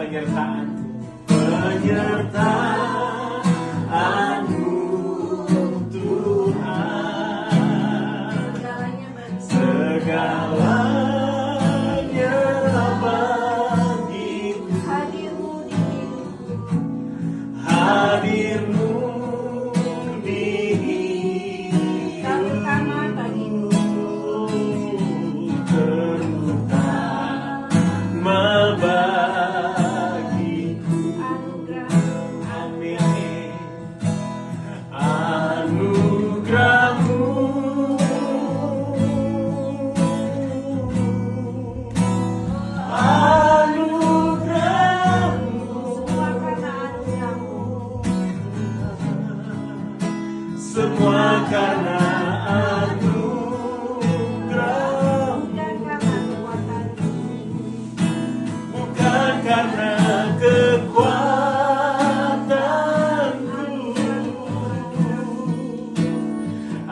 penyertaan-Mu, penyertaan-Mu Tuhan, segalanya bagiku, hadir-Mu di hidupku, terutama bagiku. Amin. Anugerah-Mu, semua karena anugerah-Mu, bukan karena kekuatanku.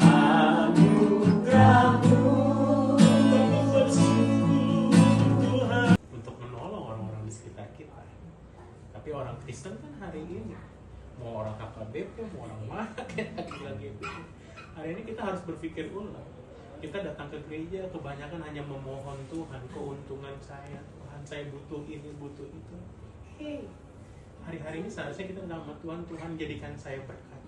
Anugerah-Mu Tuhan, untuk menolong orang-orang di sekitar kita. Tapi orang Kristen kan hari ini, mau orang KKBP, mau orang mana kayak lagi hari ini kita harus berpikir ulang. Kita datang ke gereja kebanyakan hanya memohon Tuhan, keuntungan saya, Tuhan saya butuh ini, butuh itu. Hey, hari-hari ini seharusnya kita bilang sama Tuhan, Tuhan jadikan saya berkat,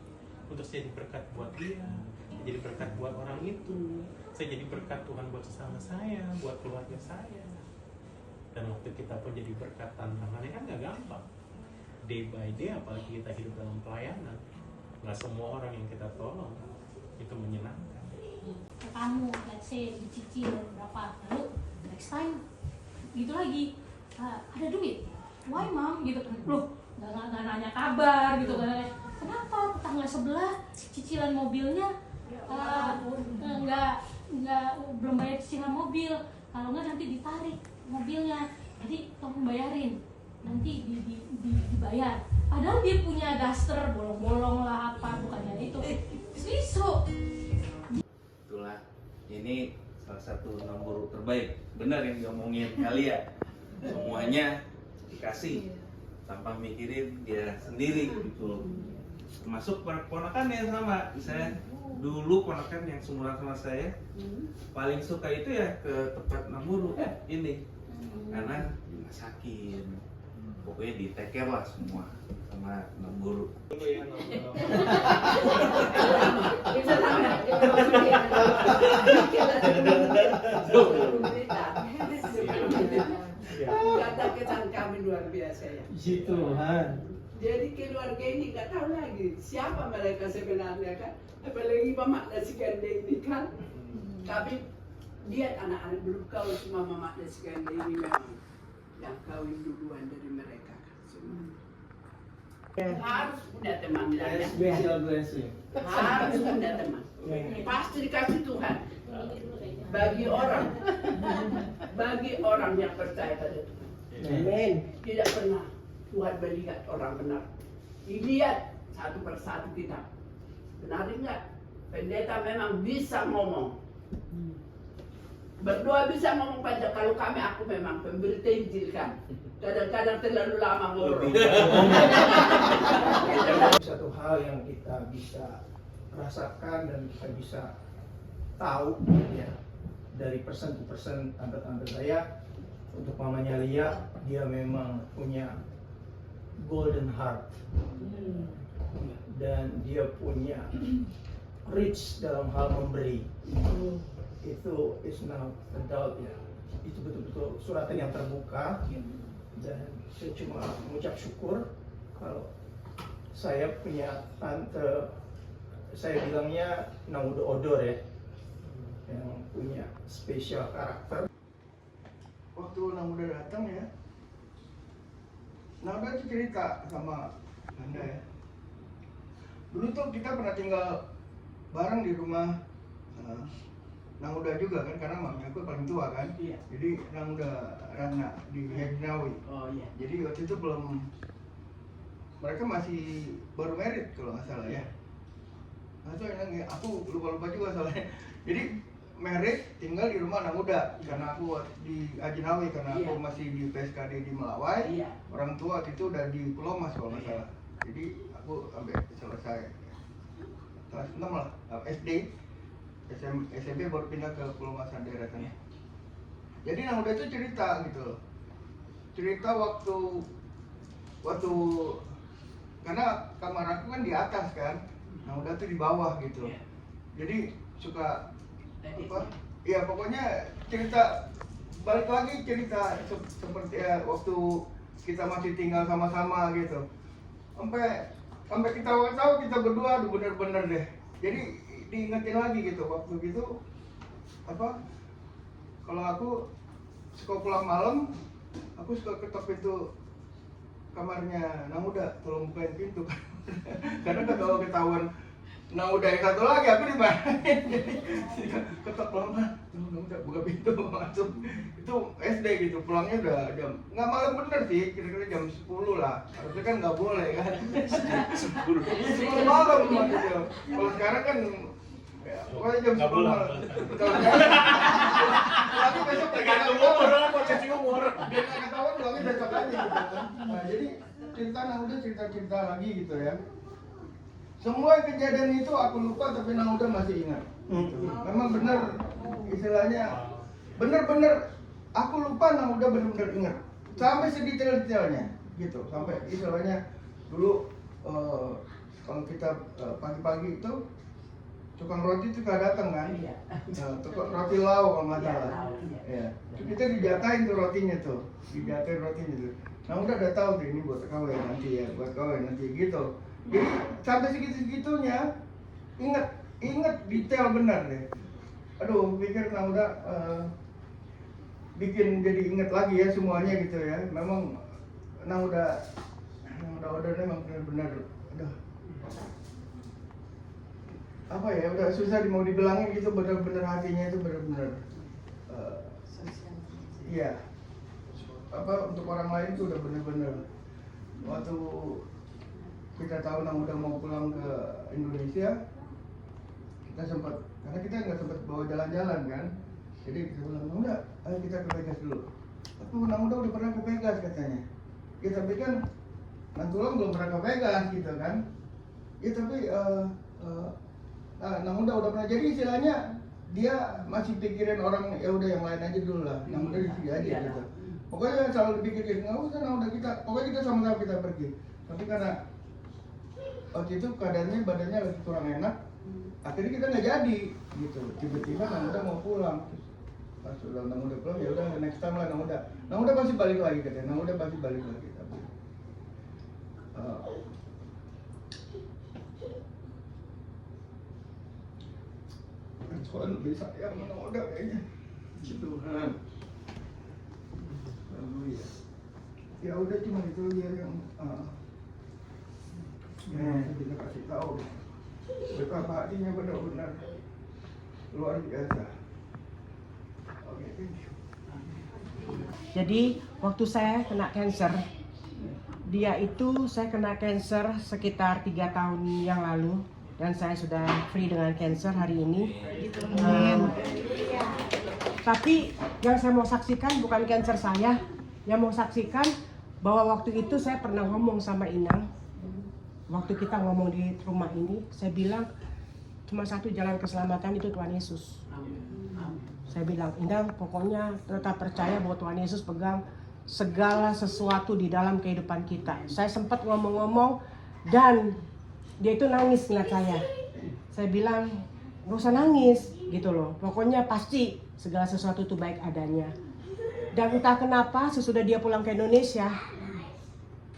untuk saya jadi berkat buat dia, saya jadi berkat buat orang itu, saya jadi berkat Tuhan buat sesama saya, buat keluarga saya. Dan waktu kita pun jadi berkat, tantangannya kan gak gampang. Day by day, apalagi kita hidup dalam pelayanan, nggak semua orang yang kita tolong itu menyenangkan. Kamu, let's say, dicicil berapa, lalu next time gitu lagi, ada duit, why mom gitu kan, loh nggak nanya kabar gitu kan, kenapa tetangga sebelah cicilan mobilnya belum bayar cicilan mobil, kalau nggak nanti ditarik mobilnya, jadi tolong bayarin, nanti dibayar. Padahal dia punya daster bolong-bolong lah apa, bukannya itu. Sisu. Itulah, ini salah satu nomor terbaik. Benar yang diomongin kali ya. Semuanya dikasih tanpa mikirin dia sendiri gitu. Termasuk ponakannya sama. Misalnya dulu ponakan yang seumuran sama saya paling suka itu ya ke tempat Namuru ini. Karena dimasakin. Pokoknya di take care lah semua sama Namuru. Kata kesan kami luar biasa ya. Tuhan. Jadi keluarga ini nggak tahu lagi siapa mereka sebenarnya kan. Apalagi Mama Nasi Ganda ini kan. Tapi lihat anak-anak belum kawin, cuma Mama Nasi Ganda ini memang yang kawin duluan dari mereka kan semua. Harus punya teman ya. Special blessing. Harus punya teman. Pasti dikasih Tuhan. Bagi orang yang percaya pada Tuhan. Amin. Tidak pernah Tuhan melihat orang benar. Dilihat satu persatu kita. Benar enggak? Pendeta memang bisa ngomong. Berdoa bisa ngomong panjang. Kalau aku memang pemberita Injil kan. Kadang-kadang terlalu lama ngomong. Satu hal yang kita bisa rasakan dan kita bisa tahu ya dari person to person, tante-tante saya, untuk mamanya Lia, dia memang punya golden heart dan dia punya rich dalam hal memberi. Itu is not a doubt ya, itu betul-betul suratan yang terbuka. Dan saya cuma mengucap syukur kalau saya punya tante, saya bilangnya Nauda Odor ya, yang punya spesial karakter. Waktu Nauda datang ya, Nauda tuh cerita sama Anda ya. Dulu tuh kita pernah tinggal bareng di rumah Nauda juga kan, karena mamanya aku paling tua kan. Iya. Jadi Nauda Rana di Hegnawi. Oh iya. Jadi waktu itu belum, mereka masih baru married kalau nggak salah ya. Atau yang aku lupa juga soalnya. Jadi merit tinggal di rumah anak muda karena aku di Ajinawi, karena aku Iya. masih di PSKD di Melawai. Iya. Orang tua waktu itu udah di Pulau Mas kalau nggak salah. Jadi aku sampai selesai kelas 6 lah, SD, SMP baru pindah ke Pulau Mas daerah sana. Jadi anak muda itu cerita gitu loh. Cerita waktu karena kamar aku kan di atas kan, nah udah tuh di bawah gitu. Iya. Jadi suka Tadi apa? Ya pokoknya cerita, balik lagi cerita seperti ya, waktu kita masih tinggal sama-sama gitu. Sampai kita tahu kita berdua bener-bener deh. Jadi diingetin lagi gitu waktu gitu apa? Kalau aku suka pulang malam, aku suka ketok pintu kamarnya Nang Uda, tolong bukain pintu. Karena kalau ketahuan Nang Uda yang satu lagi, aku dimarahin. Jadi ketok lama, Nang Uda buka pintu masuk. Itu SD gitu, pulangnya udah jam nggak malam bener sih, kira-kira jam 10 lah. Harusnya kan nggak boleh kan. 10 malam maksudnya. Kalau sekarang kan ya, pokoknya jam 10 Nggak boleh. malam. Tapi besok Tergantung umur lah, posisi umur. biar nggak ketahuan pulangnya besok aja gitu kan. Nah jadi cerita Nang Uda cerita lagi gitu ya. Semua kejadian itu aku lupa tapi Nang Uda masih ingat. Memang benar istilahnya benar-benar aku lupa Nang Uda benar-benar ingat sampai sedetail-detailnya gitu. Sampai istilahnya dulu kalau kita pagi-pagi itu tukang roti itu gak datang kan? Iya. Tukang roti lau kalau nggak Iya, salah. lau, iya. Ya. Itu kita dijatahin tuh rotinya tuh, dijatahin rotinya tuh. Nah udah tahu tuh ini buat kau ya nanti ya, buat kau ya nanti gitu. Jadi sampai segitu-segitunya ingat detail benar deh. Aduh, pikir nah udah bikin jadi ingat lagi ya semuanya gitu ya. Memang nah udah memang benar-benar aduh. Apa ya, udah susah mau dibilangin gitu, benar-benar hatinya itu benar-benar iya. Apa untuk orang lain itu udah benar-benar waktu kita tahu Nang udah mau pulang ke Indonesia, kita sempat, karena kita nggak sempat bawa jalan-jalan kan, jadi kita bilang udah ayo kita ke Vegas dulu. Tapi Nang udah pernah ke Vegas katanya. Ya tapi kan Nang Tulang belum pernah ke Vegas gitu kan. Ya tapi Nang udah pernah, jadi istilahnya dia masih pikirin orang ya udah yang lain aja dulu lah, Nang udah di sini aja gitu. Pokoknya selalu dipikirin nggak usah Nang udah kita, pokoknya kita sama-sama kita pergi. Tapi karena waktu itu keadaannya badannya lagi kurang enak, akhirnya kita nggak jadi gitu. Tiba-tiba Nang udah mau pulang, pas udah Nang udah pulang ya udah next time lah Nang udah pasti balik lagi katanya, Nang udah pasti balik lagi tapi Tuhan lebih sayang Nang udah kayaknya. Tuhan. Haleluya. Ya udah cuma itu aja yang kita kasih tahu betapa hatinya benar-benar luar biasa. Oke, thank you. Jadi waktu saya kena cancer, saya kena cancer sekitar 3 tahun yang lalu dan saya sudah free dengan cancer hari ini. Tapi yang saya mau saksikan bukan cancer saya, yang mau saksikan bahwa waktu itu saya pernah ngomong sama Inang. Waktu kita ngomong di rumah ini, saya bilang cuma satu jalan keselamatan itu Tuhan Yesus. Saya bilang, Inang pokoknya tetap percaya bahwa Tuhan Yesus pegang segala sesuatu di dalam kehidupan kita. Saya sempat ngomong-ngomong dan dia itu nangis ngeliat saya. Saya bilang, gak usah nangis gitu loh. Pokoknya pasti segala sesuatu itu baik adanya. Dan entah kenapa sesudah dia pulang ke Indonesia,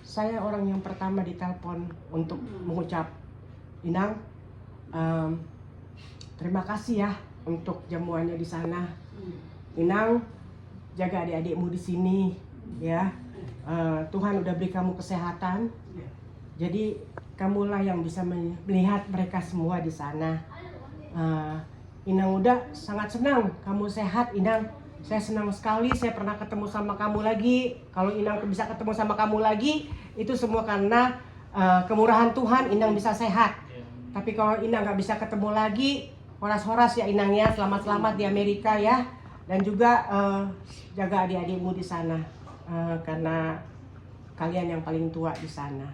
saya orang yang pertama ditelepon untuk mengucap, Inang, terima kasih ya untuk jamuannya di sana. Inang, jaga adik-adikmu di sini, ya. Tuhan udah beri kamu kesehatan. Jadi kamulah yang bisa melihat mereka semua di sana. Inang udah sangat senang kamu sehat, Inang. Saya senang sekali, saya pernah ketemu sama kamu lagi. Kalau Inang bisa ketemu sama kamu lagi, itu semua karena kemurahan Tuhan Inang bisa sehat. Tapi kalau Inang gak bisa ketemu lagi, horas-horas ya Inang ya, selamat-selamat di Amerika ya. Dan juga jaga adik-adikmu di sana, karena kalian yang paling tua di sana.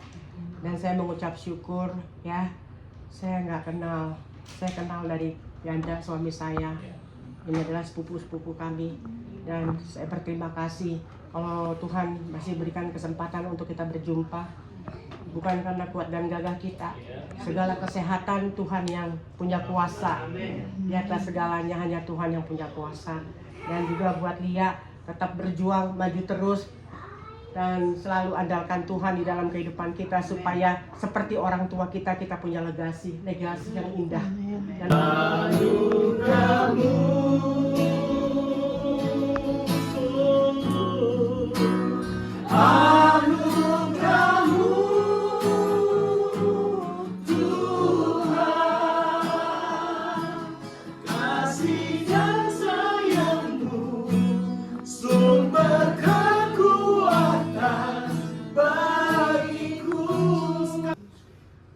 Dan saya mengucap syukur ya, saya nggak kenal, saya kenal dari Yanda suami saya. Ini adalah sepupu-sepupu kami. Dan saya berterima kasih kalau Tuhan masih berikan kesempatan untuk kita berjumpa. Bukan karena kuat dan gagah kita, segala kesehatan Tuhan yang punya kuasa. Di atas segalanya hanya Tuhan yang punya kuasa. Dan juga buat Lia, tetap berjuang, maju terus, dan selalu andalkan Tuhan di dalam kehidupan kita supaya seperti orang tua kita punya legasi yang indah. Dan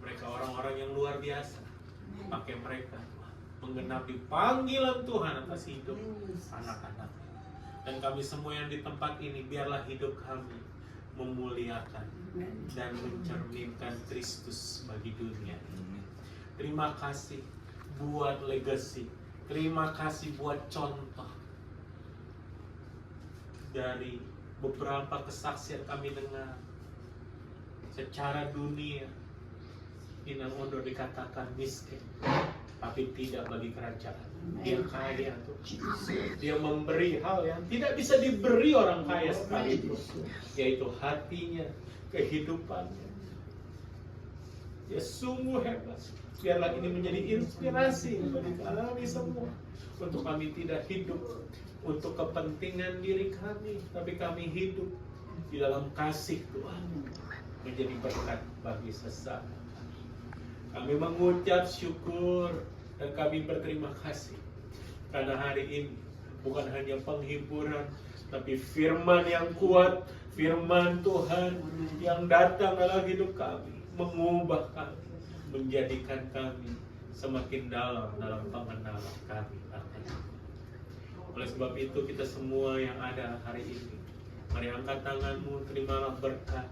mereka orang-orang yang luar biasa. Pakai mereka menggenapi panggilan Tuhan atas hidup anak-anak. Dan kami semua yang di tempat ini, biarlah hidup kami memuliakan dan mencerminkan Kristus bagi dunia. Terima kasih buat legacy. Terima kasih buat contoh. Dari beberapa kesaksian kami dengar, secara dunia Inang Ondo dikatakan miskin, tapi tidak bagi kerajaan. Dia kaya tuh. Dia memberi hal yang tidak bisa diberi orang kaya sekaligus, yaitu hatinya, kehidupannya. Dia sungguh hebat. Biarlah ini menjadi inspirasi bagi kami semua, untuk kami tidak hidup untuk kepentingan diri kami, tapi kami hidup di dalam kasih Tuhan, menjadi berkat bagi sesama. Kami mengucap syukur dan kami berterima kasih karena hari ini bukan hanya penghiburan, tapi firman yang kuat, firman Tuhan yang datang dalam hidup kami, mengubah kami, menjadikan kami semakin dalam pengenalan kami. Oleh sebab itu kita semua yang ada hari ini, mari angkat tanganmu, terimalah berkat,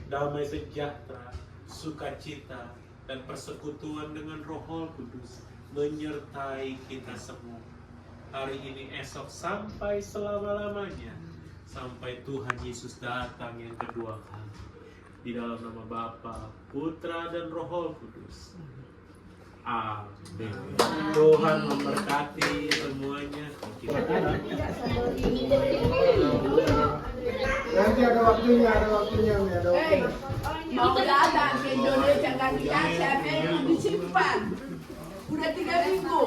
damai sejahtera, sukacita, dan persekutuan dengan Roh Kudus menyertai kita semua hari ini, esok, sampai selama-lamanya, sampai Tuhan Yesus datang yang kedua kali. Di dalam nama Bapa, Putra, dan Roh Kudus. Amin. Tuhan memberkati semuanya. Nanti ada waktunya, ada waktunya. Mau datang ke Indonesia kan kita siapa yang disimpan? Udah 3 minggu.